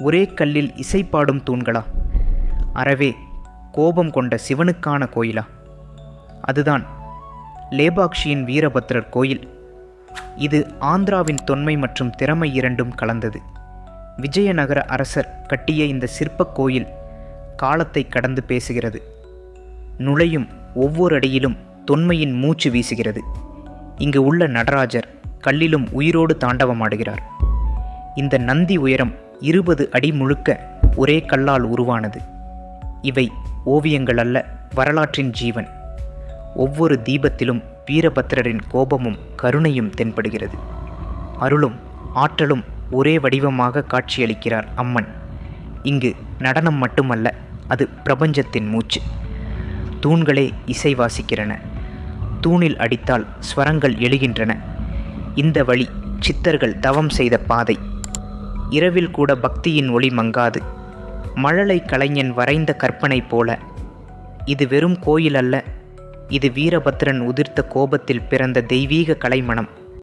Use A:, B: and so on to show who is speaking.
A: ஒரே கல்லில் இசைப்பாடும் தூண்களா? அறவே கோபம் கொண்ட சிவனுக்கான கோயிலா? அதுதான் லேபாக்ஷியின் வீரபத்ரர் கோயில். இது ஆந்திராவின் தொன்மை மற்றும் திறமை இரண்டும் கலந்தது. விஜயநகர அரசர் கட்டிய இந்த சிற்பக் கோயில் காலத்தை கடந்து பேசுகிறது. நுழையும் ஒவ்வொரு அடியிலும் தொன்மையின் மூச்சு வீசுகிறது. இங்கு உள்ள நடராஜர் கல்லிலும் உயிரோடு தாண்டவமாடுகிறார். இந்த நந்தி உயரம் 20 அடி முழுக்க ஒரே கல்லால் உருவானது. இவை ஓவியங்கள் அல்ல, வரலாற்றின் ஜீவன். ஒவ்வொரு தீபத்திலும் வீரபத்ரரின் கோபமும் கருணையும் தென்படுகிறது. அருளும் ஆற்றலும் ஒரே வடிவமாக காட்சியளிக்கிறார் அம்மன். இங்கு நடனம் மட்டுமல்ல, அது பிரபஞ்சத்தின் மூச்சு. தூண்களே இசை வாசிக்கிறன. தூணில் அடித்தால் ஸ்வரங்கள் எழுகின்றன. இந்த வழி சித்தர்கள் தவம் செய்த பாதை. இரவில் கூட பக்தியின் ஒளி மங்காது. மழலை கலைஞன் வரைந்த கற்பனை போல. இது வெறும் கோயில் அல்ல, இது வீரபத்ரன் உதிர்த்த கோபத்தில் பிறந்த தெய்வீக கலைமணம்.